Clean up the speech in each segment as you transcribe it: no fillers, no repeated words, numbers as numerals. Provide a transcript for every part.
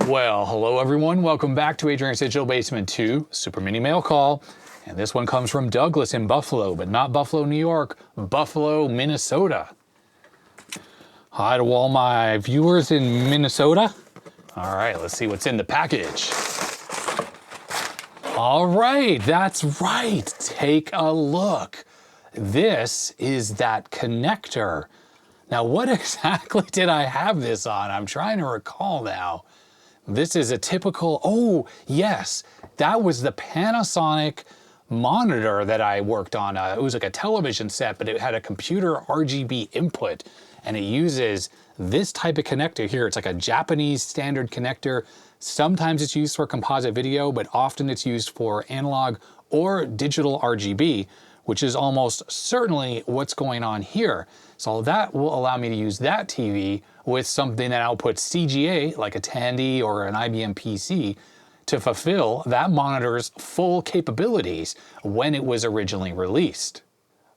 Well, hello everyone. Welcome back to Adrian's Digital Basement 2 Super Mini Mail Call. And this one comes from Douglas in Buffalo, but not Buffalo, New York, Buffalo, Minnesota. Hi to all my viewers in Minnesota. All right, let's see what's in the package. All right, that's right. Take a look. This is that connector. Now, what exactly did I have this on? I'm trying to recall now. This is a typical, oh, yes, that was the Panasonic monitor that I worked on. It was like a television set, but it had a computer RGB input, and it uses this type of connector here. It's like a Japanese standard connector. Sometimes it's used for composite video, but often it's used for analog or digital RGB, which is almost certainly what's going on here. So that will allow me to use that TV with something that outputs CGA, like a Tandy or an IBM PC, to fulfill that monitor's full capabilities when it was originally released.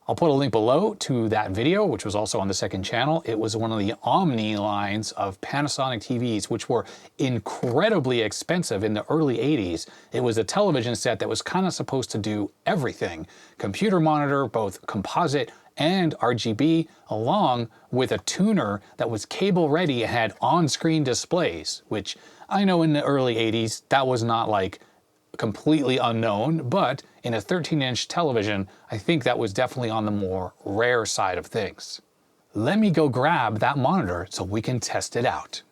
I'll put a link below to that video, which was also on the second channel. It was one of the Omni lines of Panasonic TVs, which were incredibly expensive in the early 80s. It was a television set that was kind of supposed to do everything. Computer monitor, both composite and RGB, along with a tuner that was cable ready and had on-screen displays, which I know in the early 80s, that was not like completely unknown, but in a 13-inch television, I think that was definitely on the more rare side of things. Let me go grab that monitor so we can test it out.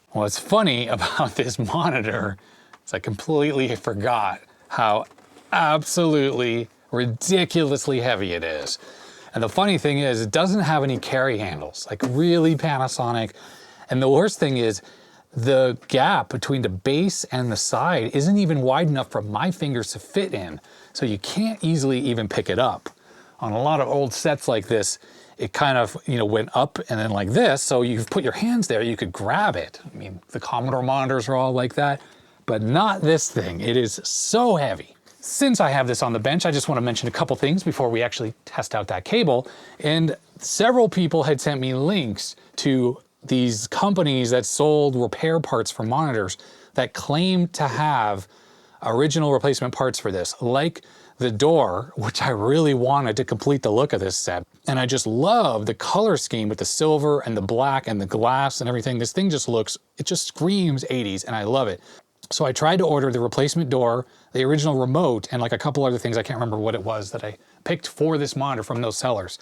What's funny about this monitor is I completely forgot how absolutely ridiculously heavy it is. And the funny thing is, it doesn't have any carry handles, like really Panasonic. And the worst thing is, the gap between the base and the side isn't even wide enough for my fingers to fit in. So you can't easily even pick it up. On a lot of old sets like this, it kind of, went up and then like this. So you put your hands there, you could grab it. I mean, the Commodore monitors are all like that, but not this thing. It is so heavy. Since I have this on the bench, I just want to mention a couple things before we actually test out that cable. And several people had sent me links to these companies that sold repair parts for monitors that claimed to have original replacement parts for this, like the door, which I really wanted to complete the look of this set. And I just love the color scheme with the silver and the black and the glass and everything. This thing just looks, it just screams 80s, and I love it. So I tried to order the replacement door, the original remote, and like a couple other things, I can't remember what it was that I picked for this monitor from those sellers.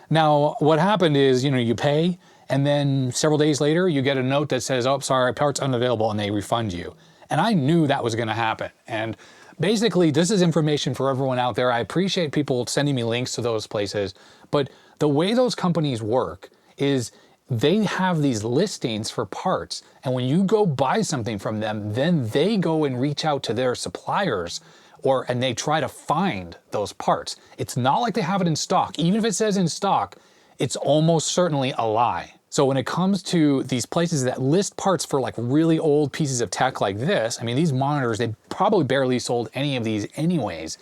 Now, what happened is, you pay, and then several days later, you get a note that says, oh, sorry, part's unavailable, and they refund you. And I knew that was gonna happen. And basically, this is information for everyone out there. I appreciate people sending me links to those places, but the way those companies work is they have these listings for parts. And when you go buy something from them, then they go and reach out to their suppliers and they try to find those parts. It's not like they have it in stock. Even if it says in stock, it's almost certainly a lie. So when it comes to these places that list parts for like really old pieces of tech like this, I mean, these monitors, they probably barely sold any of these anyways.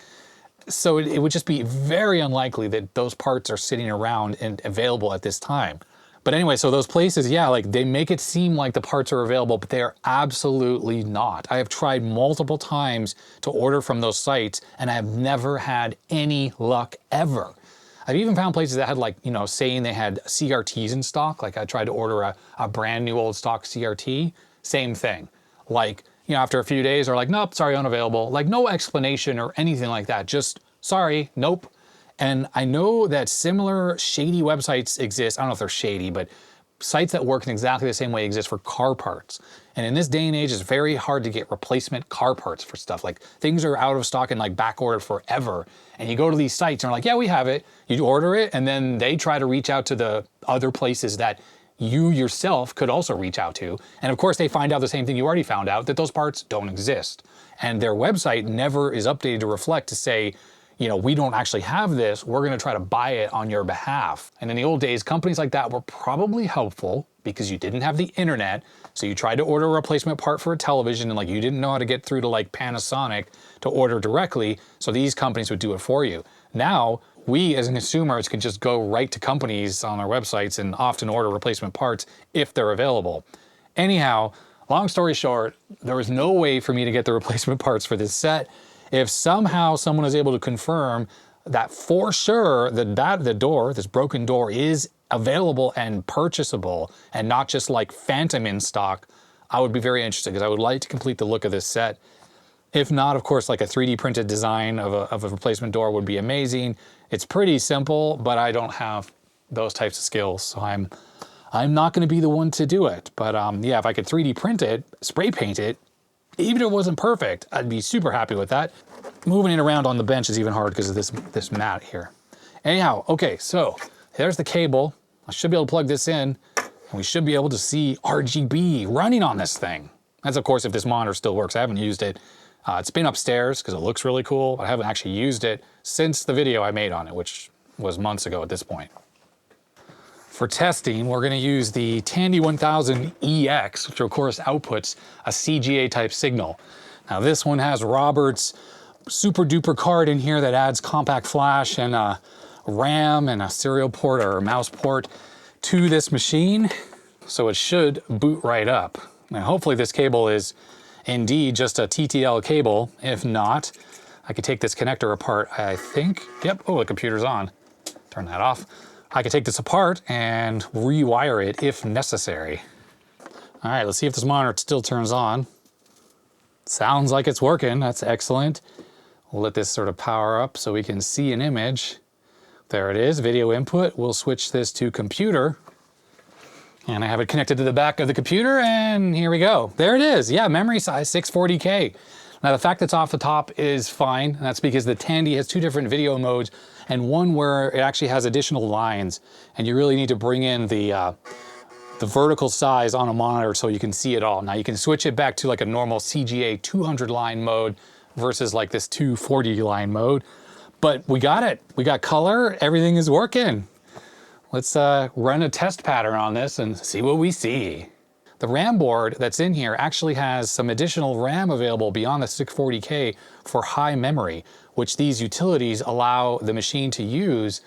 So it would just be very unlikely that those parts are sitting around and available at this time. But anyway, so those places, yeah, like they make it seem like the parts are available, but they are absolutely not. I have tried multiple times to order from those sites and I have never had any luck ever. I've even found places that had like, saying they had CRTs in stock. Like I tried to order a brand new old stock CRT, same thing. Like, after a few days they're like, nope, sorry, unavailable. Like no explanation or anything like that. Just sorry, nope. And I know that similar shady websites exist. I don't know if they're shady, but sites that work in exactly the same way exist for car parts. And in this day and age, it's very hard to get replacement car parts for stuff. Like things are out of stock and like back ordered forever. And you go to these sites and they're like, yeah, we have it. You order it. And then they try to reach out to the other places that you yourself could also reach out to. And of course, they find out the same thing you already found out, that those parts don't exist. And their website never is updated to reflect to say, we don't actually have this, we're gonna try to buy it on your behalf. And in the old days, companies like that were probably helpful because you didn't have the internet. So you tried to order a replacement part for a television and like you didn't know how to get through to like Panasonic to order directly. So these companies would do it for you. Now, we as consumers can just go right to companies on their websites and often order replacement parts if they're available. Anyhow, long story short, there was no way for me to get the replacement parts for this set. If somehow someone is able to confirm that for sure the door, this broken door, is available and purchasable and not just like phantom in stock, I would be very interested because I would like to complete the look of this set. If not, of course, like a 3D printed design of a replacement door would be amazing. It's pretty simple, but I don't have those types of skills, so I'm not going to be the one to do it. But yeah, if I could 3D print it, spray paint it, even if it wasn't perfect, I'd be super happy with that. Moving it around on the bench is even hard because of this mat here. Anyhow, okay, so there's the cable. I should be able to plug this in, and we should be able to see RGB running on this thing. That's, of course, if this monitor still works. I haven't used it. It's been upstairs because it looks really cool, but I haven't actually used it since the video I made on it, which was months ago at this point. For testing, we're going to use the Tandy 1000EX, which of course outputs a CGA type signal. Now this one has Robert's super duper card in here that adds compact flash and a RAM and a serial port or a mouse port to this machine, so it should boot right up. Now hopefully this cable is indeed just a TTL cable. If not, I could take this connector apart, I think. Yep, oh, the computer's on. Turn that off. I could take this apart and rewire it if necessary. All right, let's see if this monitor still turns on. Sounds like it's working, that's excellent. We'll let this sort of power up so we can see an image. There it is, video input. We'll switch this to computer. And I have it connected to the back of the computer, and here we go. There it is, yeah, memory size 640K. Now the fact that's off the top is fine, and that's because the Tandy has two different video modes, and one where it actually has additional lines, and you really need to bring in the vertical size on a monitor so you can see it all. Now you can switch it back to like a normal CGA 200 line mode versus like this 240 line mode, but we got it. We got color, everything is working. Let's run a test pattern on this and see what we see. The RAM board that's in here actually has some additional RAM available beyond the 640K for high memory, which these utilities allow the machine to use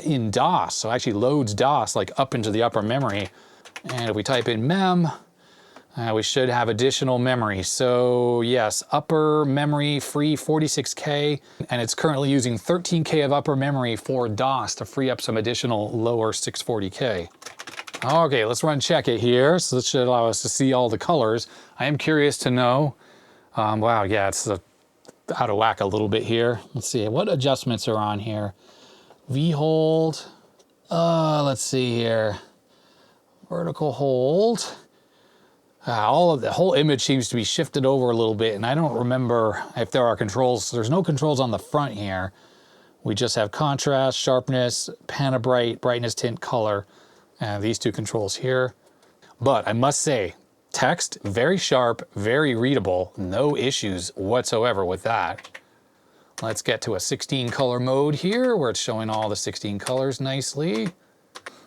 in DOS. So it actually loads DOS like up into the upper memory. And if we type in mem, we should have additional memory. So yes, upper memory free 46K, and it's currently using 13K of upper memory for DOS to free up some additional lower 640K. Okay, let's run check it here. So this should allow us to see all the colors. I am curious to know, wow, yeah, it's out of whack a little bit here. Let's see, what adjustments are on here? V-hold, let's see here. Vertical hold. All of the whole image seems to be shifted over a little bit, and I don't remember if there are controls. There's no controls on the front here. We just have contrast, sharpness, Panabright, brightness, tint, color, and these two controls here. But I must say, text, very sharp, very readable, no issues whatsoever with that. Let's get to a 16 color mode here, where it's showing all the 16 colors nicely.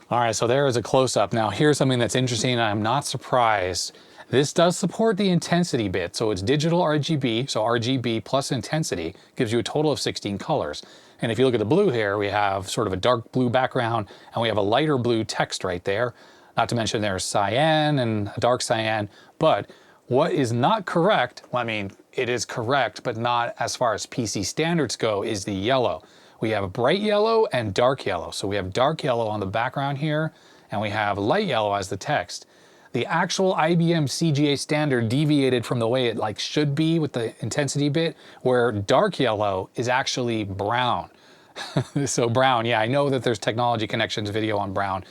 All right, so there is a close-up. Now here's something that's interesting, and I'm not surprised. This does support the intensity bit, so it's digital RGB, so RGB plus intensity gives you a total of 16 colors. And if you look at the blue here, we have sort of a dark blue background, and we have a lighter blue text right there. Not to mention there's cyan and a dark cyan, but what is not correct, well, I mean, it is correct, but not as far as PC standards go, is the yellow. We have a bright yellow and dark yellow. So we have dark yellow on the background here, and we have light yellow as the text. The actual IBM CGA standard deviated from the way it like should be with the intensity bit, where dark yellow is actually brown. So brown, yeah, I know that there's Technology Connections video on brown.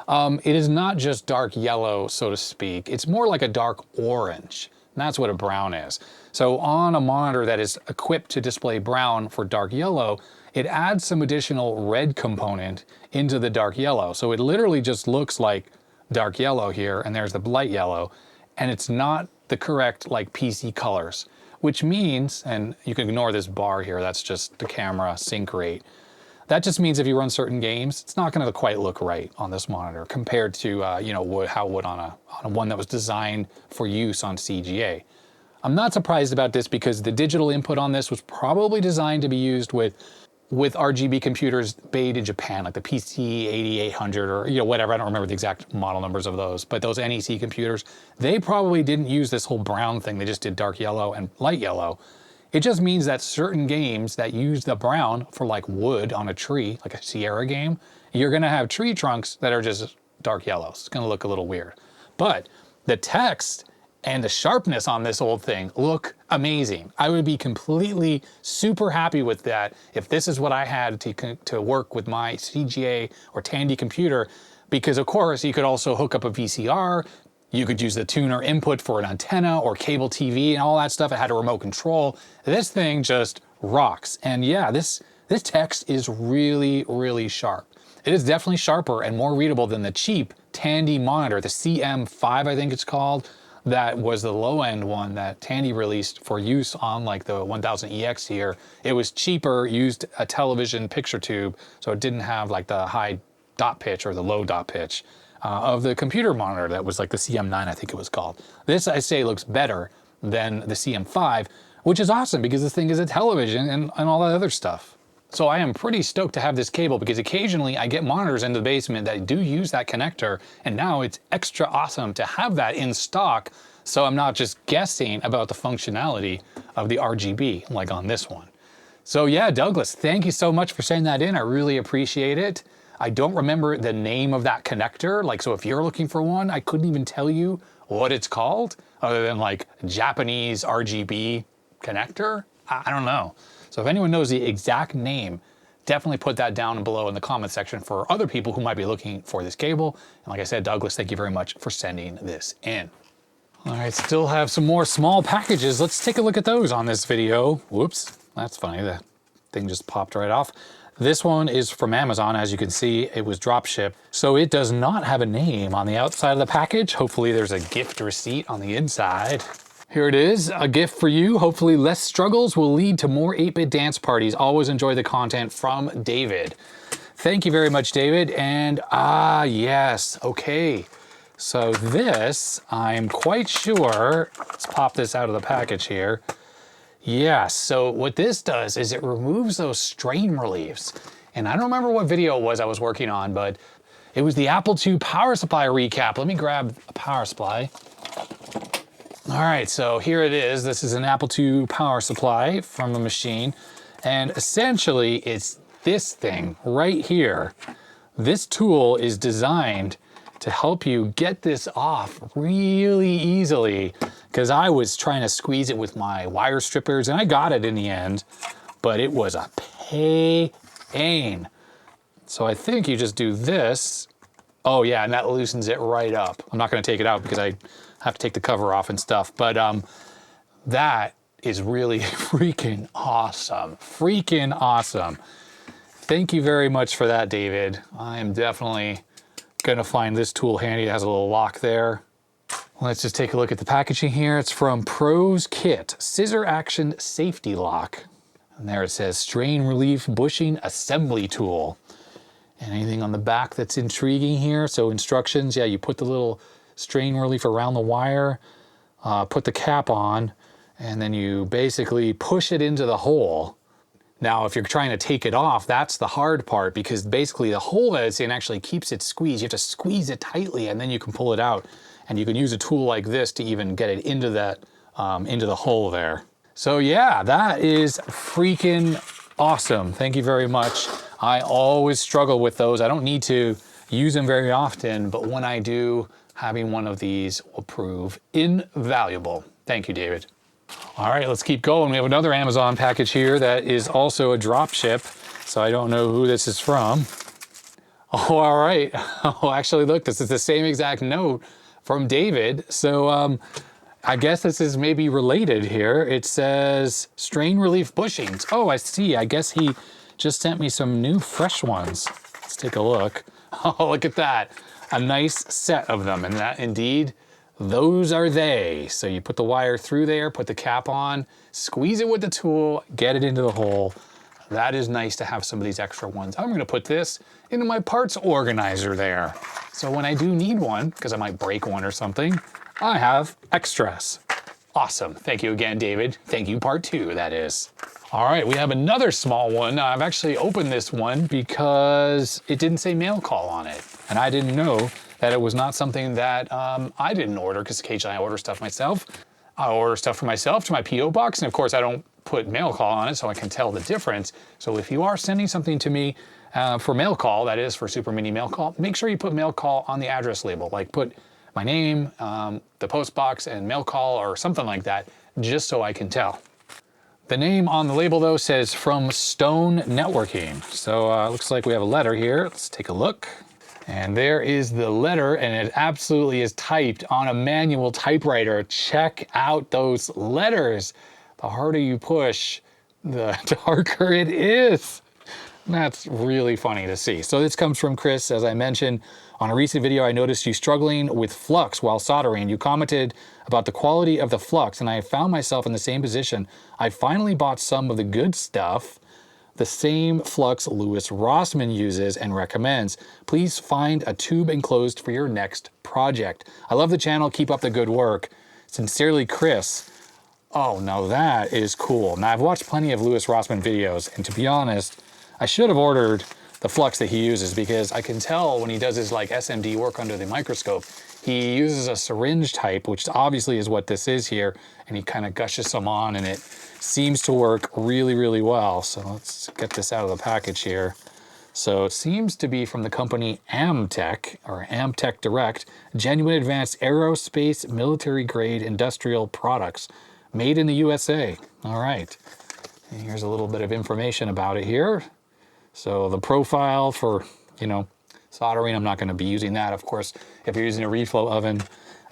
It is not just dark yellow, so to speak. It's more like a dark orange. And that's what a brown is. So on a monitor that is equipped to display brown for dark yellow, it adds some additional red component into the dark yellow. So it literally just looks like dark yellow here, and there's the light yellow, and it's not the correct like PC colors, which means, and you can ignore this bar here, that's just the camera sync rate. That just means if you run certain games, it's not gonna quite look right on this monitor compared to you know, how it would on a one that was designed for use on CGA. I'm not surprised about this because the digital input on this was probably designed to be used with with RGB computers made in Japan, like the PC-8800 or, you know, whatever, I don't remember the exact model numbers of those, but those NEC computers, they probably didn't use this whole brown thing. They just did dark yellow and light yellow. It just means that certain games that use the brown for like wood on a tree, like a Sierra game, you're gonna have tree trunks that are just dark yellow. It's gonna look a little weird. But the text and the sharpness on this old thing look amazing. I would be completely super happy with that if this is what I had to work with my CGA or Tandy computer, because of course you could also hook up a VCR, you could use the tuner input for an antenna or cable TV and all that stuff. It had a remote control. This thing just rocks. And yeah, this text is really, really sharp. It is definitely sharper and more readable than the cheap Tandy monitor, the CM5 I think it's called. That was the low-end one that Tandy released for use on like the 1000EX here. It was cheaper, used a television picture tube, so it didn't have like the high dot pitch or the low dot pitch of the computer monitor that was like the CM9, I think it was called. This, I say, looks better than the CM5, which is awesome because this thing is a television and all that other stuff. So I am pretty stoked to have this cable because occasionally I get monitors in the basement that do use that connector, and now it's extra awesome to have that in stock, so I'm not just guessing about the functionality of the RGB like on this one. So yeah, Douglas, thank you so much for sending that in. I really appreciate it. I don't remember the name of that connector, like, so if you're looking for one, I couldn't even tell you what it's called other than like Japanese RGB connector. I don't know. So if anyone knows the exact name, definitely put that down below in the comment section for other people who might be looking for this cable. And like I said, Douglas, thank you very much for sending this in. All right, still have some more small packages. Let's take a look at those on this video. Whoops, that's funny. The thing just popped right off. This one is from Amazon. As you can see, it was drop shipped. So it does not have a name on the outside of the package. Hopefully there's a gift receipt on the inside. Here it is, a gift for you. Hopefully less struggles will lead to more 8-bit dance parties. Always enjoy the content, from David. Thank you very much, David. And yes, okay. So this, I'm quite sure, let's pop this out of the package here. Yeah, so what this does is it removes those strain reliefs. And I don't remember what video it was I was working on, but it was the Apple II power supply recap. Let me grab a power supply. All right, so here it is. This is an Apple II power supply from the machine. And essentially it's this thing right here. This tool is designed to help you get this off really easily, because I was trying to squeeze it with my wire strippers and I got it in the end, but it was a pain. So I think you just do this. Oh yeah, and that loosens it right up. I'm not gonna take it out because I have to take the cover off and stuff, but that is really freaking awesome. Freaking awesome. Thank you very much for that, David. I am definitely gonna find this tool handy. It has a little lock there. Let's just take a look at the packaging here. It's from Pros Kit, Scissor Action Safety Lock. And there it says Strain Relief Bushing Assembly Tool. And anything on the back that's intriguing here? So instructions, yeah, you put the little strain relief around the wire, put the cap on, and then you basically push it into the hole. Now, if you're trying to take it off, that's the hard part, because basically the hole that it's in actually keeps it squeezed. You have to squeeze it tightly and then you can pull it out. And you can use a tool like this to even get it into that, into the hole there. So yeah, that is freaking awesome. Thank you very much. I always struggle with those. I don't need to use them very often, but when I do, having one of these will prove invaluable. Thank you, David. All right, let's keep going. We have another Amazon package here that is also a drop ship, so I don't know who this is from. Oh, all right. Oh, actually, look, this is the same exact note from David. So I guess this is maybe related here. It says strain relief bushings. Oh, I see. I guess he just sent me some new fresh ones. Let's take a look. Oh, look at that. A nice set of them. And that indeed, those are they. So you put the wire through there, put the cap on, squeeze it with the tool, get it into the hole. That is nice to have some of these extra ones. I'm gonna put this into my parts organizer there. So when I do need one, because I might break one or something, I have extras. Awesome. Thank you again, David. Thank you, part 2, that is. All right, we have another small one. I've actually opened this one because it didn't say mail call on it. And I didn't know that it was not something that I didn't order, because occasionally I order stuff myself. I order stuff for myself to my P.O. box, and of course I don't put mail call on it, so I can tell the difference. So if you are sending something to me for mail call, that is for Super Mini mail call, make sure you put mail call on the address label. Like put my name, the post box, and mail call or something like that, just so I can tell. The name on the label though says From Stone Networking. So looks like we have a letter here. Let's take a look. And there is the letter, and it absolutely is typed on a manual typewriter. Check out those letters. The harder you push, the darker it is. That's really funny to see. So this comes from Chris, as I mentioned. On a recent video, I noticed you struggling with flux while soldering. You commented about the quality of the flux, and I found myself in the same position. I finally bought some of the good stuff, the same flux Louis Rossmann uses and recommends. Please find a tube enclosed for your next project. I love the channel. Keep up the good work. Sincerely, Chris. Oh, now that is cool. Now, I've watched plenty of Louis Rossmann videos, and to be honest, I should have ordered the flux that he uses, because I can tell when he does his like SMD work under the microscope, he uses a syringe type, which obviously is what this is here, and he kind of gushes some on, and it seems to work really, really well. So let's get this out of the package here. So it seems to be from the company Amtech, or Amtech Direct, genuine advanced aerospace military grade industrial products made in the USA. All right, and here's a little bit of information about it here. So the profile for, you know, soldering, I'm not going to be using that, of course, if you're using a reflow oven.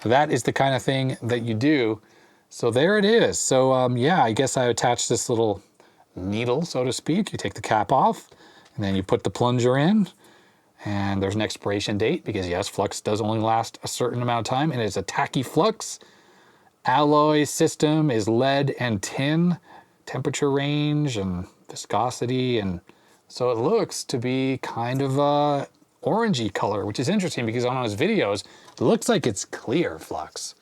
That is the kind of thing that you do. So there it is. So yeah, I guess I attached this little needle, so to speak. You take the cap off, and then you put the plunger in, and there's an expiration date, because yes, flux does only last a certain amount of time, and it's a tacky flux. Alloy system is lead and tin, temperature range and viscosity, and so it looks to be kind of a orangey color, which is interesting because on his videos, it looks like it's clear flux.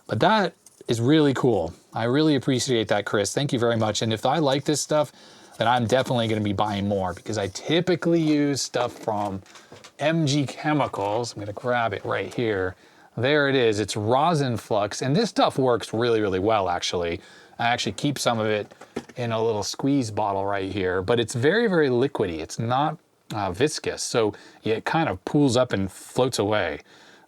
But that is really cool. I really appreciate that, Chris. Thank you very much. And if I like this stuff, then I'm definitely going to be buying more, because I typically use stuff from MG Chemicals. I'm going to grab it right here. There it is. It's rosin flux. And this stuff works really, really well, actually. I actually keep some of it in a little squeeze bottle right here, but it's very, very liquidy. It's not viscous, so it kind of pools up and floats away.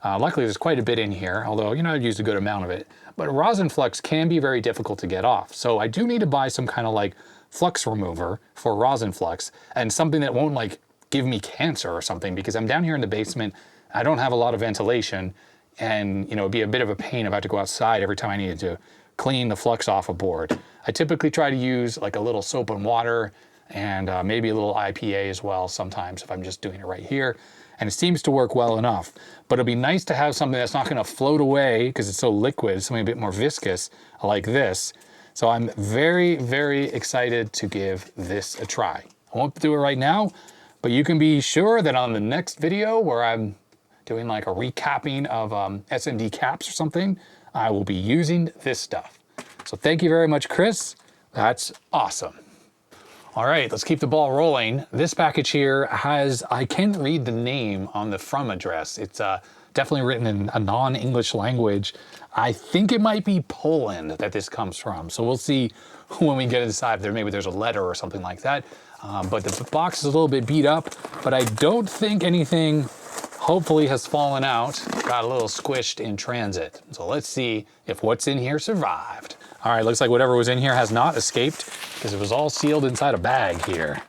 Luckily, there's quite a bit in here, although, you know, I've used a good amount of it. But rosin flux can be very difficult to get off, so I do need to buy some kind of like flux remover for rosin flux, and something that won't like give me cancer or something, because I'm down here in the basement. I don't have a lot of ventilation, and, you know, it'd be a bit of a pain if I had to go outside every time I needed to clean the flux off a board. I typically try to use like a little soap and water, and maybe a little IPA as well sometimes if I'm just doing it right here. And it seems to work well enough. But it'd be nice to have something that's not going to float away because it's so liquid, something a bit more viscous like this. So I'm very, very excited to give this a try. I won't do it right now, but you can be sure that on the next video where I'm doing like a recapping of SMD caps or something, I will be using this stuff. So thank you very much, Chris. That's awesome. All right, let's keep the ball rolling. This package here has, I can't read the name on the from address. It's definitely written in a non-English language. I think it might be Poland that this comes from. So we'll see when we get inside. Maybe there's a letter or something like that. But the box is a little bit beat up, but I don't think anything hopefully has fallen out. Got a little squished in transit. So let's see if what's in here survived. All right, looks like whatever was in here has not escaped, because it was all sealed inside a bag here.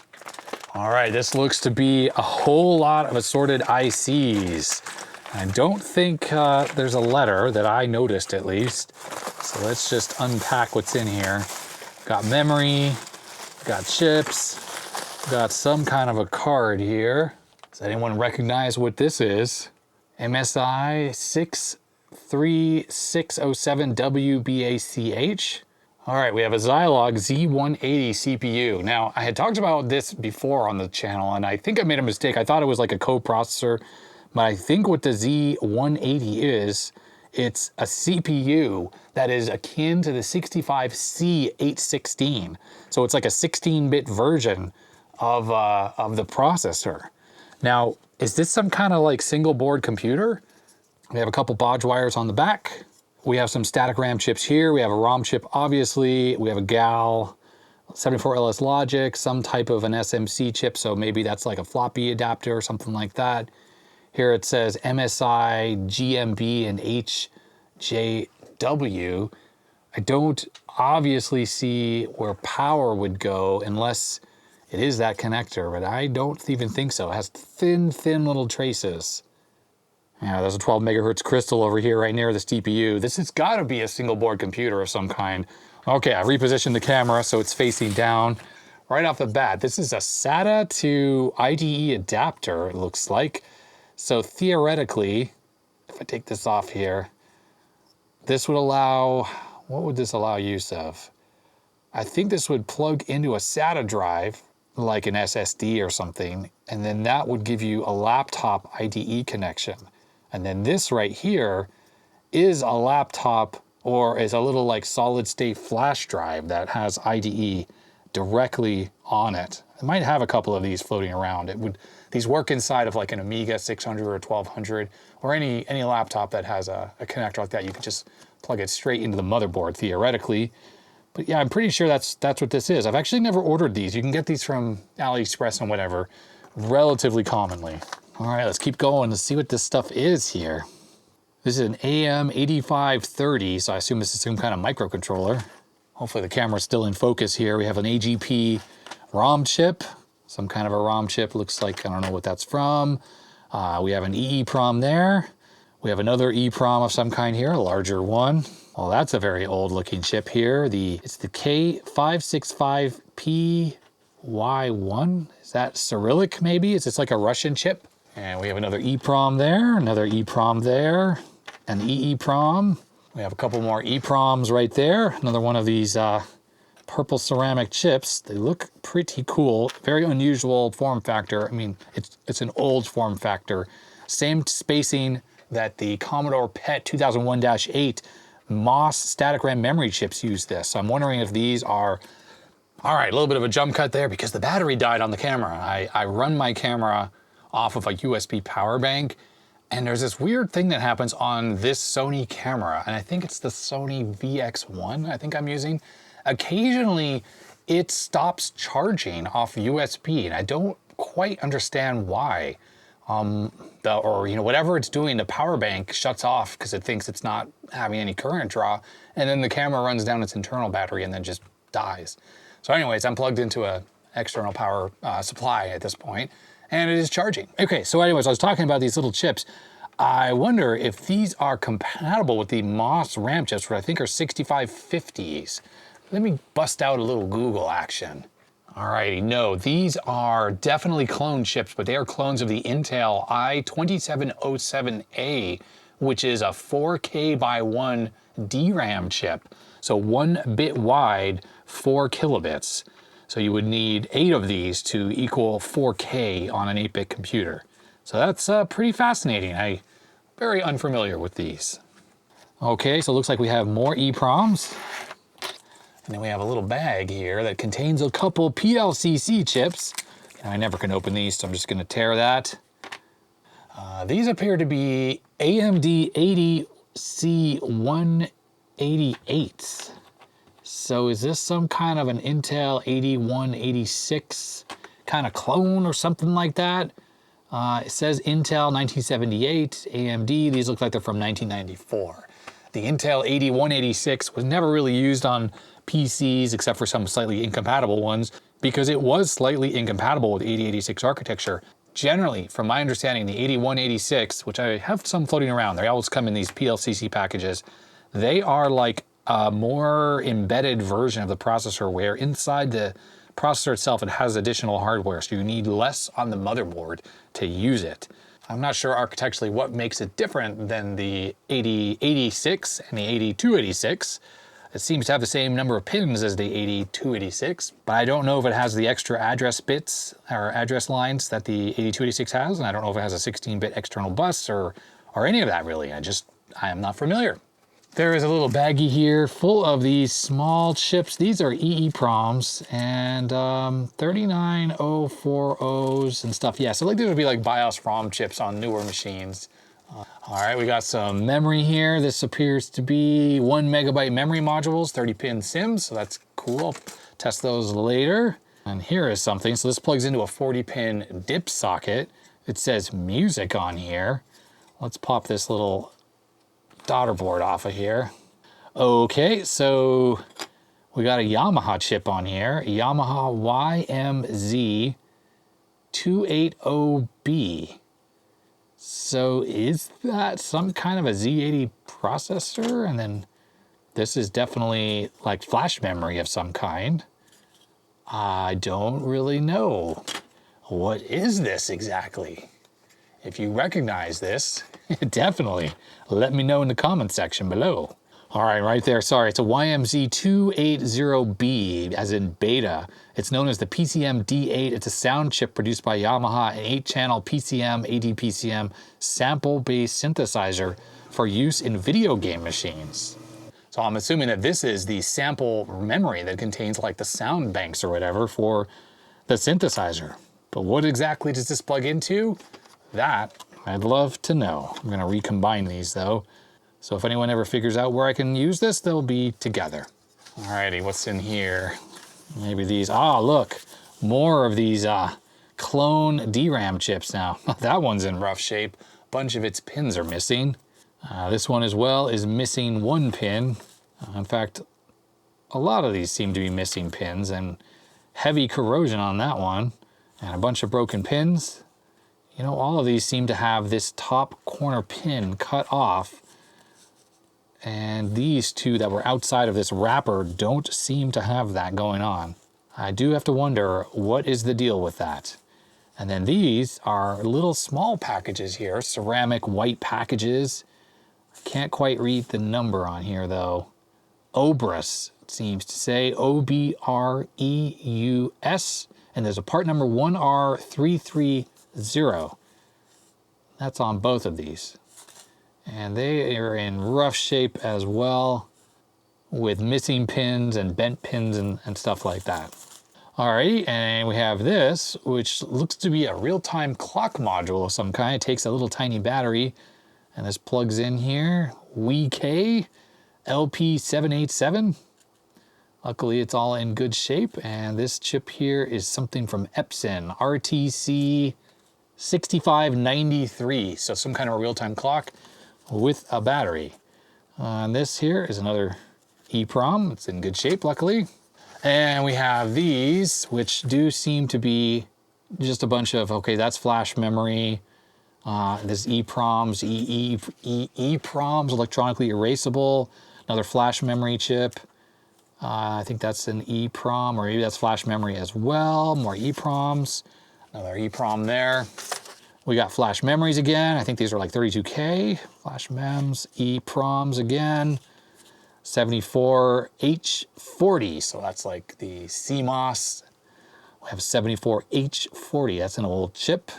All right, this looks to be a whole lot of assorted ICs. I don't think there's a letter that I noticed, at least. So let's just unpack what's in here. Got memory, got chips, got some kind of a card here. Does anyone recognize what this is? MSI 63607WBACH. All right, we have a Zilog Z180 CPU. Now, I had talked about this before on the channel, and I think I made a mistake. I thought it was like a co-processor, but I think what the Z180 is It's a CPU that is akin to the 65C816. So it's like a 16-bit version of the processor. Now, is this some kind of like single board computer? We have a couple baud wires on the back. We have some static RAM chips here. We have a ROM chip, obviously. We have a GAL, 74LS logic, some type of an SMMC chip, so maybe that's like a floppy adapter or something like that. Here it says MSI, GMB, and HJW. I don't obviously see where power would go unless it is that connector, but I don't even think so. It has thin little traces. Yeah, there's a 12 megahertz crystal over here right near the CPU. This has got to be a single board computer of some kind. Okay, I've repositioned the camera so it's facing down. Right off the bat, this is a SATA to IDE adapter, it looks like. So theoretically, if I take this off here, this would allow, what would this allow use of? I think this would plug into a SATA drive, like an SSD or something, and then that would give you a laptop IDE connection. And then this right here is a laptop or is a little like solid state flash drive that has IDE directly on it. I might have a couple of these floating around. These work inside of like an Amiga 600 or 1200 or any laptop that has a connector like that. You can just plug it straight into the motherboard theoretically. But yeah, I'm pretty sure that's what this is. I've actually never ordered these. You can get these from AliExpress and whatever relatively commonly. All right, let's keep going to see what this stuff is here. This is an AM8530, so I assume this is some kind of microcontroller. Hopefully the camera's still in focus here. We have an AGP ROM chip, some kind of a ROM chip. Looks like, I don't know what that's from. We have an EEPROM there. We have another EEPROM of some kind here, a larger one. Well, that's a very old looking chip here. It's the K565PY1. Is that Cyrillic maybe? Is this like a Russian chip? And we have another EEPROM there, another EEPROM there, an EEPROM. We have a couple more EEPROMs right there. Another one of these purple ceramic chips. They look pretty cool. Very unusual form factor. I mean, it's an old form factor. Same spacing that the Commodore PET 2001-8 MOS static RAM memory chips use this. So I'm wondering if these are, all right, a little bit of a jump cut there because the battery died on the camera. I run my camera off of a USB power bank, and there's this weird thing that happens on this Sony camera, and I think it's the Sony VX1 I think I'm using. Occasionally, it stops charging off USB, and I don't quite understand why. Whatever it's doing, the power bank shuts off because it thinks it's not having any current draw, and then the camera runs down its internal battery and then just dies. So anyways, I'm plugged into an external power supply at this point, and it is charging. Okay, so anyways, I was talking about these little chips. I wonder if these are compatible with the MOS RAM chips, which I think are 6550s. Let me bust out a little Google action. Alrighty, no, these are definitely clone chips, but they are clones of the Intel i2707A, which is a 4K by 1 DRAM chip. So 1 bit wide, 4 kilobits. So you would need 8 of these to equal 4K on an 8-bit computer. So that's pretty fascinating. I'm very unfamiliar with these. Okay, so it looks like we have more EEPROMs. And then we have a little bag here that contains a couple PLCC chips. I never can open these, so I'm just gonna tear that. These appear to be AMD 80C188. So is this some kind of an Intel 8186 kind of clone or something like that? It says Intel 1978, AMD, these look like they're from 1994. The Intel 8186 was never really used on PCs except for some slightly incompatible ones because it was slightly incompatible with 8086 architecture. Generally, from my understanding, the 8186, which I have some floating around, they always come in these PLCC packages, they are like a more embedded version of the processor where inside the processor itself it has additional hardware, so you need less on the motherboard to use it. I'm not sure architecturally what makes it different than the 8086 and the 8286. It seems to have the same number of pins as the 8286, but I don't know if it has the extra address bits or address lines that the 8286 has, and I don't know if it has a 16-bit external bus or any of that really. I just I am not familiar. There is a little baggie here full of these small chips. These are EEPROMs and 39040s and stuff. Yeah, so like these would be like BIOS ROM chips on newer machines. All right, we got some memory here. This appears to be 1 megabyte memory modules, 30-pin SIMs, so that's cool. Test those later. And here is something. So this plugs into a 40-pin DIP socket. It says music on here. Let's pop this little daughter board off of here. Okay, so we got a Yamaha chip on here, Yamaha YMZ280B. So is that some kind of a Z80 processor? And then this is definitely like flash memory of some kind. I don't really know. What is this exactly? If you recognize this, definitely let me know in the comment section below. All right, right there, sorry, it's a YMZ280B, as in beta. It's known as the PCM D8. It's a sound chip produced by Yamaha, an 8-channel PCM, ADPCM sample-based synthesizer for use in video game machines. So I'm assuming that this is the sample memory that contains like the sound banks or whatever for the synthesizer. But what exactly does this plug into? That I'd love to know. I'm gonna recombine these though. So if anyone ever figures out where I can use this, they'll be together. Alrighty, what's in here? Maybe these, look, more of these clone DRAM chips now. That one's in rough shape. A bunch of its pins are missing. This one as well is missing 1 pin. In fact, a lot of these seem to be missing pins, and heavy corrosion on that one, and a bunch of broken pins. You know, all of these seem to have this top corner pin cut off, and these two that were outside of this wrapper don't seem to have that going on. I do have to wonder, what is the deal with that? And then these are little small packages here, ceramic white packages. I can't quite read the number on here though. Obrus, it seems to say, OBREUS, and there's a part number 1R330. That's on both of these. And they are in rough shape as well, with missing pins and bent pins and stuff like that. Alrighty, and we have this, which looks to be a real-time clock module of some kind. It takes a little tiny battery, and this plugs in here. WeK LP787. Luckily, it's all in good shape, and this chip here is something from Epson, RTC 6593, so some kind of a real-time clock with a battery. And this here is another EEPROM. It's in good shape, luckily. And we have these, which do seem to be just a bunch of, okay, that's flash memory. This EEPROMs, EEPROMs, electronically erasable. Another flash memory chip. I think that's an EEPROM, or maybe that's flash memory as well. More EEPROMs. Another EEPROM there. We got flash memories again. I think these are like 32K. Flash mems, EEPROMs again. 74H40, so that's like the CMOS. We have a 74H40, that's an old chip.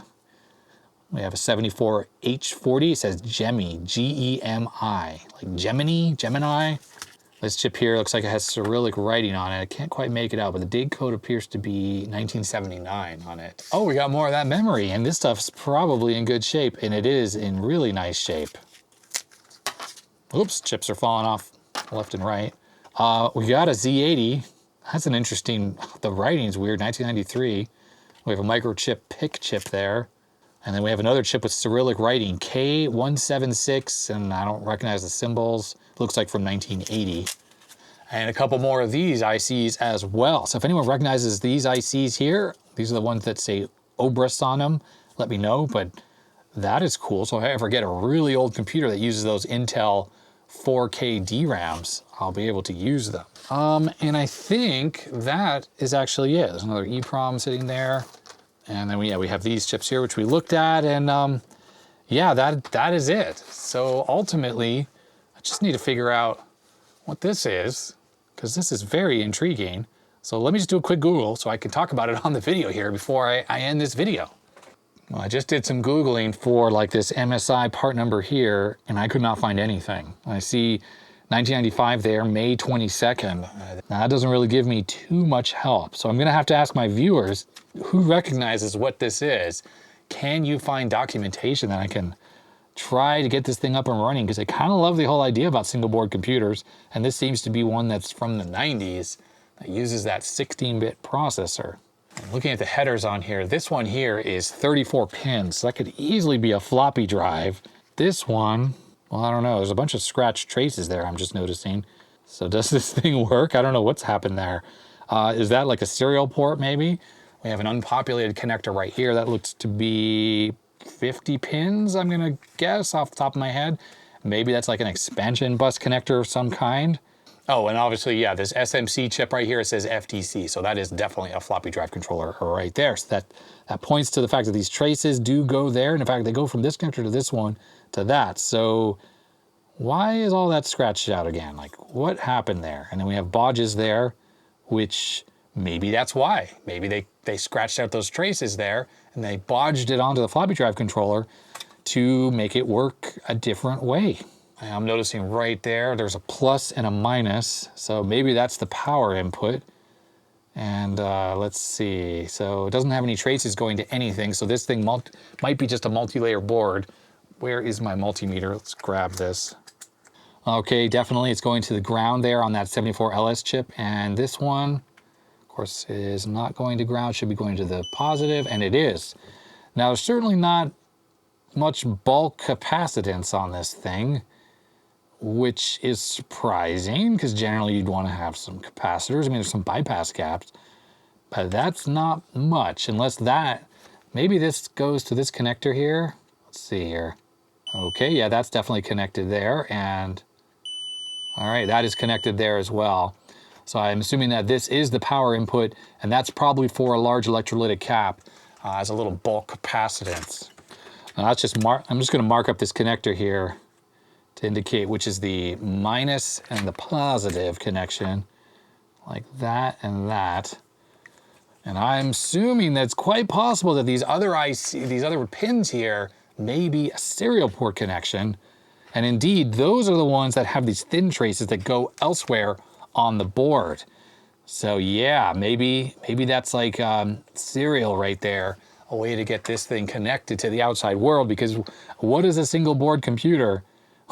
We have a 74H40, it says Gemi, G-E-M-I, like Gemini. This chip here looks like it has Cyrillic writing on it. I can't quite make it out, but the date code appears to be 1979 on it. Oh, we got more of that memory, and this stuff's probably in good shape, and it is in really nice shape. Oops, chips are falling off left and right. We got a Z80. That's an interesting, the writing's weird, 1993. We have a microchip PIC chip there. And then we have another chip with Cyrillic writing, K176, and I don't recognize the symbols. Looks like from 1980. And a couple more of these ICs as well. So if anyone recognizes these ICs here, these are the ones that say Obrus on them, let me know, but that is cool. So if I ever get a really old computer that uses those Intel 4K DRAMs, I'll be able to use them. And I think that is actually it. There's another EEPROM sitting there. And then we have these chips here, which we looked at, and yeah, that is it. So ultimately, I just need to figure out what this is, because this is very intriguing. So let me just do a quick Google so I can talk about it on the video here before I end this video. Well, I just did some Googling for like this MSI part number here, and I could not find anything. I see 1995 there, May 22nd. Now, that doesn't really give me too much help. So I'm gonna have to ask my viewers who recognizes what this is. Can you find documentation that I can try to get this thing up and running? Because I kind of love the whole idea about single board computers, and this seems to be one that's from the 90s that uses that 16-bit processor. Looking at the headers on here, this one here is 34 pins, so that could easily be a floppy drive. This one, well, I don't know, there's a bunch of scratch traces there I'm just noticing. So does this thing work? I don't know what's happened there. Is that like a serial port maybe? We have an unpopulated connector right here that looks to be 50 pins, I'm gonna guess off the top of my head. Maybe that's like an expansion bus connector of some kind. Oh, and obviously, yeah, this SMMC chip right here, it says FTC, so that is definitely a floppy drive controller right there. So that points to the fact that these traces do go there, and in fact, they go from this connector to this one to that. So why is all that scratched out again? Like, what happened there? And then we have bodges there, which maybe that's why. Maybe they scratched out those traces there, and they bodged it onto the floppy drive controller to make it work a different way. I'm noticing right there, there's a plus and a minus, so maybe that's the power input. And let's see, so it doesn't have any traces going to anything, so this thing might be just a multi-layer board. Where is my multimeter? Let's grab this. Okay, definitely it's going to the ground there on that 74LS chip, and this one, of course, is not going to ground, should be going to the positive, and it is. Now, there's certainly not much bulk capacitance on this thing, which is surprising because generally you'd want to have some capacitors. I mean, there's some bypass caps, but that's not much unless maybe this goes to this connector here. Let's see here. Okay, yeah, that's definitely connected there. And all right, that is connected there as well. So I'm assuming that this is the power input, and that's probably for a large electrolytic cap as a little bulk capacitance. Now that's I'm just gonna mark up this connector here to indicate which is the minus and the positive connection, like that and that. And I'm assuming that it's quite possible that these other pins here may be a serial port connection. And indeed, those are the ones that have these thin traces that go elsewhere on the board. So yeah, maybe that's like serial right there, a way to get this thing connected to the outside world, because what is a single board computer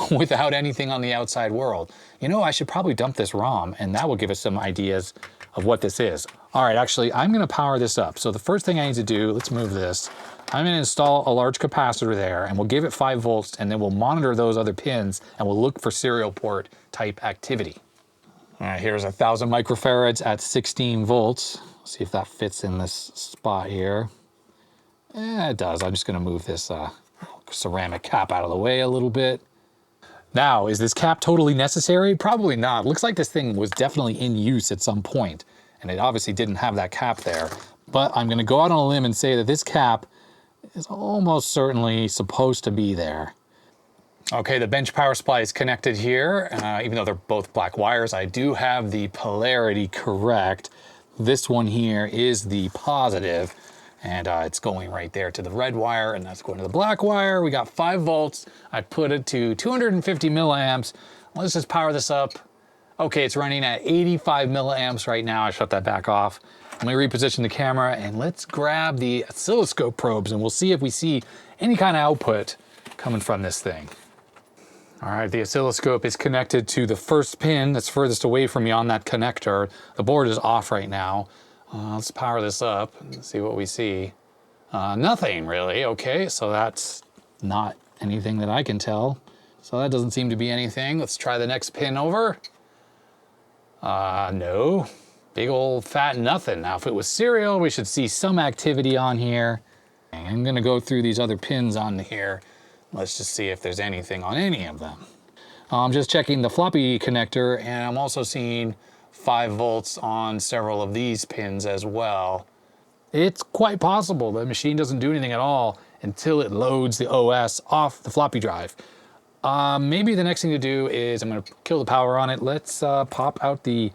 without anything on the outside world? You know, I should probably dump this ROM, and that will give us some ideas of what this is. All right, actually, I'm gonna power this up. So the first thing I need to do, let's move this. I'm gonna install a large capacitor there, and we'll give it 5 volts, and then we'll monitor those other pins, and we'll look for serial port type activity. All right, here's 1,000 microfarads at 16 volts. See if that fits in this spot here. Yeah, it does. I'm just gonna move this ceramic cap out of the way a little bit. Now, is this cap totally necessary? Probably not. Looks like this thing was definitely in use at some point, and it obviously didn't have that cap there. But I'm gonna go out on a limb and say that this cap is almost certainly supposed to be there. Okay, the bench power supply is connected here. Even though they're both black wires, I do have the polarity correct. This one here is the positive, and it's going right there to the red wire, and that's going to the black wire. We got 5 volts. I put it to 250 milliamps. Let's just power this up. Okay, it's running at 85 milliamps right now. I shut that back off. Let me reposition the camera, and let's grab the oscilloscope probes, and we'll see if we see any kind of output coming from this thing. All right, the oscilloscope is connected to the first pin that's furthest away from me on that connector. The board is off right now. Let's power this up and see what we see. Nothing really. Okay, so that's not anything that I can tell. So that doesn't seem to be anything. Let's try the next pin over. No, big old fat nothing. Now, if it was serial, we should see some activity on here. I'm gonna go through these other pins on here. Let's just see if there's anything on any of them. I'm just checking the floppy connector, and I'm also seeing 5 volts on several of these pins as well. It's quite possible the machine doesn't do anything at all until it loads the OS off the floppy drive. Maybe the next thing to do is I'm gonna kill the power on it. Let's pop out the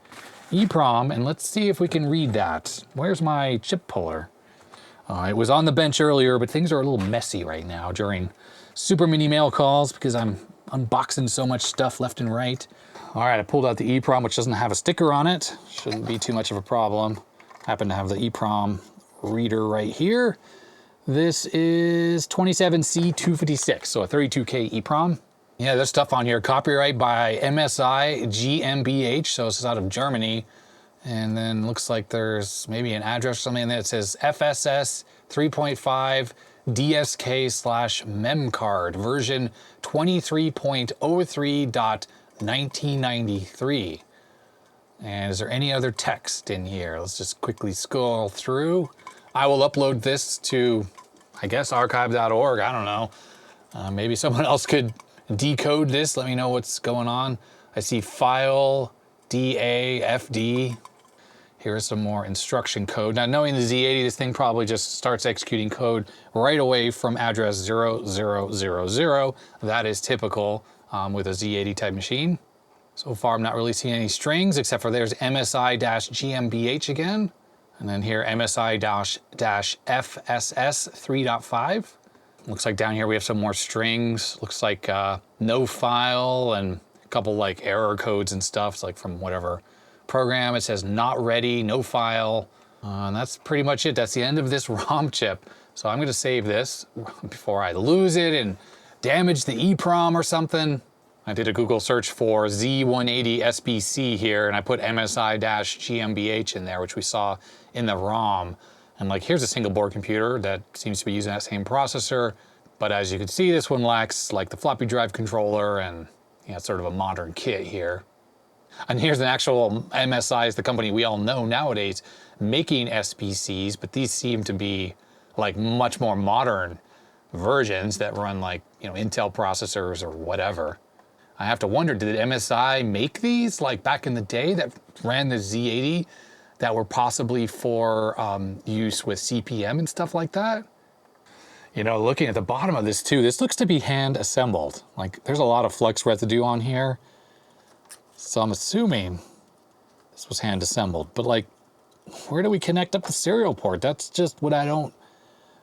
EEPROM and let's see if we can read that. Where's my chip puller? It was on the bench earlier, but things are a little messy right now during super mini mail calls because I'm unboxing so much stuff left and right. All right, I pulled out the EEPROM, which doesn't have a sticker on it. Shouldn't be too much of a problem. Happen to have the EEPROM reader right here. This is 27C256, so a 32K EEPROM. Yeah, there's stuff on here. Copyright by MSI GmbH, so it's out of Germany. And then looks like there's maybe an address or something that says FSS 3.5 DSK/mem card version 23.03.1993. And is there any other text in here? Let's just quickly scroll through. I will upload this to, I guess, archive.org. I don't know. Maybe someone else could decode this. Let me know what's going on. I see file DAFD. Here's some more instruction code. Now, knowing the Z80, this thing probably just starts executing code right away from address 0000. That is typical with a Z80 type machine. So far, I'm not really seeing any strings, except for there's MSI-GmbH again. And then here, MSI-FSS 3.5. Looks like down here we have some more strings. Looks like no file and a couple like error codes and stuff. It's like from whatever program. It says not ready, no file. And that's pretty much it. That's the end of this ROM chip. So I'm gonna save this before I lose it and damage the EEPROM or something. I did a Google search for Z180 SBC here, and I put MSI-GmbH in there, which we saw in the ROM. And like, here's a single board computer that seems to be using that same processor. But as you can see, this one lacks like the floppy drive controller, and it's sort of a modern kit here. And here's an actual MSI, is the company we all know nowadays, making SBCs, but these seem to be like much more modern versions that run like, Intel processors or whatever. I have to wonder, did MSI make these like back in the day that ran the Z80 that were possibly for use with CPM and stuff like that? Looking at the bottom of this too, this looks to be hand assembled. Like there's a lot of flux residue on here. So I'm assuming this was hand assembled, but like, where do we connect up the serial port? That's just what I don't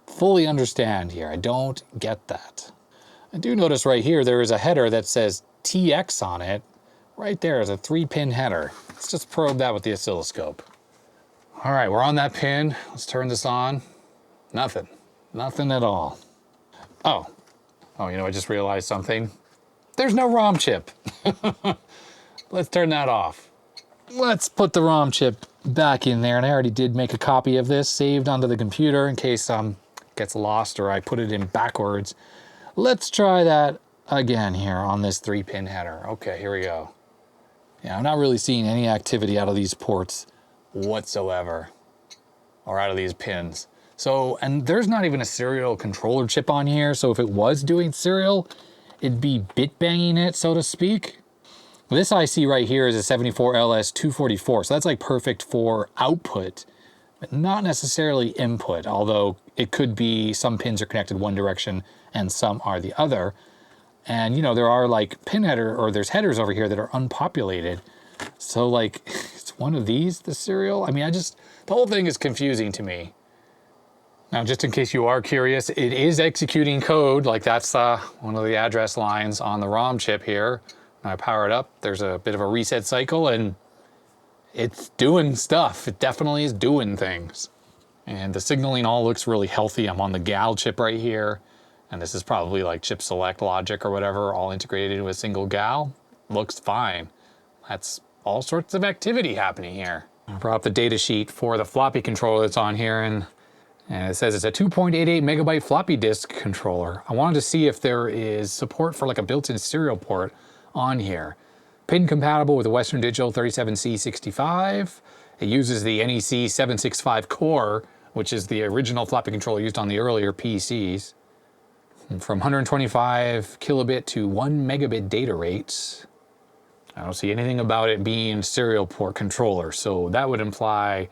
fully understand here. I don't get that. I do notice right here, there is a header that says TX on it. Right there is a 3-pin header. Let's just probe that with the oscilloscope. All right, we're on that pin. Let's turn this on. Nothing. Nothing at all. Oh, I just realized something. There's no ROM chip. Let's turn that off. Let's put the ROM chip back in there. And I already did make a copy of this, saved onto the computer in case it gets lost or I put it in backwards. Let's try that again here on this 3-pin header. Okay, here we go. Yeah, I'm not really seeing any activity out of these ports whatsoever, or out of these pins. So, and there's not even a serial controller chip on here. So if it was doing serial, it'd be bit banging it, so to speak. This IC right here is a 74LS244. So that's like perfect for output, but not necessarily input, although it could be some pins are connected one direction and some are the other. And there are like pin header, or there's headers over here that are unpopulated. So like, it's one of these, the serial. I mean, the whole thing is confusing to me. Now, just in case you are curious, it is executing code. Like that's one of the address lines on the ROM chip here. When I power it up, there's a bit of a reset cycle and it's doing stuff. It definitely is doing things. And the signaling all looks really healthy. I'm on the GAL chip right here. And this is probably like chip select logic or whatever, all integrated into a single GAL. Looks fine. That's all sorts of activity happening here. I brought up the data sheet for the floppy controller that's on here, and it says it's a 2.88 megabyte floppy disk controller. I wanted to see if there is support for like a built-in serial port on here. Pin compatible with the Western Digital 37C65. It uses the NEC 765 core, which is the original floppy controller used on the earlier PCs. From 125 kilobit to 1 megabit data rates. I don't see anything about it being serial port controller, so that would imply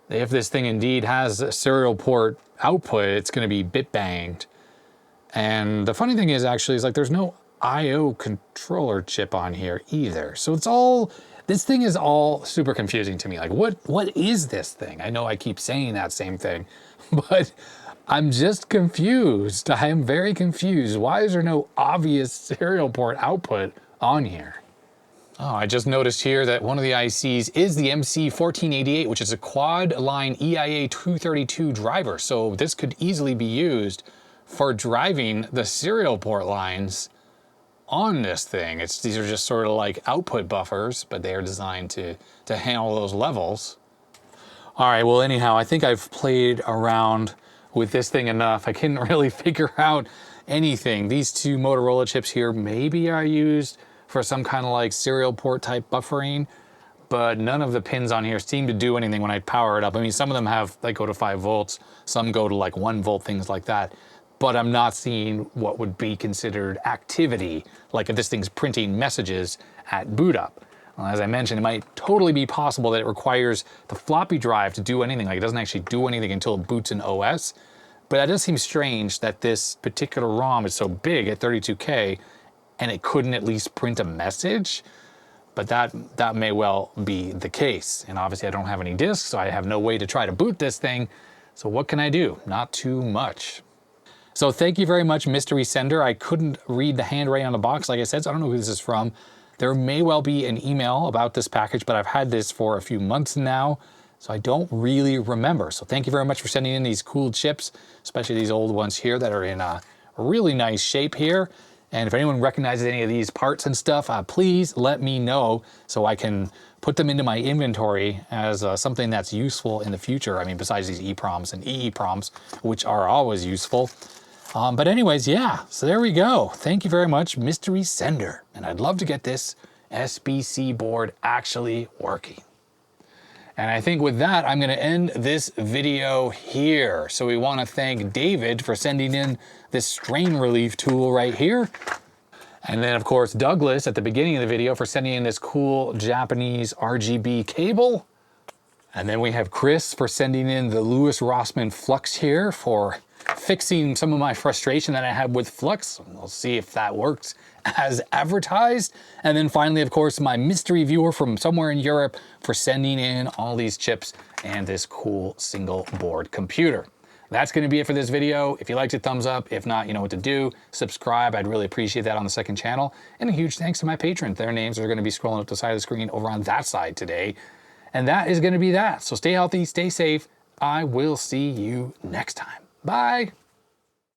that if this thing indeed has a serial port output, it's going to be bit banged. And the funny thing is, actually, is like there's no I/O controller chip on here either. So it's all This thing is all super confusing to me. Like, what is this thing? I know I keep saying that same thing, but I'm just confused. I am very confused. Why is there no obvious serial port output on here? Oh, I just noticed here that one of the ICs is the MC1488, which is a quad line EIA 232 driver. So this could easily be used for driving the serial port lines on this thing. These are just sort of like output buffers, but they are designed to handle those levels. All right, well, anyhow, I think I've played around with this thing enough. I couldn't really figure out anything. These two Motorola chips here maybe are used for some kind of like serial port type buffering, but none of the pins on here seem to do anything when I power it up. I mean, some of them have, they go to 5 volts, some go to like 1 volt, things like that. But I'm not seeing what would be considered activity, like if this thing's printing messages at boot up. Well, as I mentioned, it might totally be possible that it requires the floppy drive to do anything. Like it doesn't actually do anything until it boots an OS. But that does seem strange that this particular ROM is so big at 32K and it couldn't at least print a message. But that may well be the case. And obviously I don't have any disks, so I have no way to try to boot this thing. So what can I do? Not too much. So thank you very much, mystery sender. I couldn't read the handwriting on the box, like I said, so I don't know who this is from. There may well be an email about this package, but I've had this for a few months now, so I don't really remember. So thank you very much for sending in these cool chips, especially these old ones here that are in a really nice shape here. And if anyone recognizes any of these parts and stuff, please let me know so I can put them into my inventory as something that's useful in the future. I mean, besides these EEPROMs and EEPROMs, which are always useful. But anyways, yeah, so there we go. Thank you very much, mystery sender. And I'd love to get this SBC board actually working. And I think with that, I'm gonna end this video here. So we wanna thank David for sending in this strain relief tool right here. And then of course, Douglas at the beginning of the video for sending in this cool Japanese RGB cable. And then we have Chris for sending in the Lewis Rossmann flux here for fixing some of my frustration that I had with flux. We'll see if that works as advertised. And then finally, of course, my mystery viewer from somewhere in Europe for sending in all these chips and this cool single board computer. That's gonna be it for this video. If you liked it, thumbs up. If not, you know what to do. Subscribe, I'd really appreciate that on the second channel. And a huge thanks to my patrons. Their names are gonna be scrolling up the side of the screen over on that side today. And that is gonna be that. So stay healthy, stay safe. I will see you next time. Bye.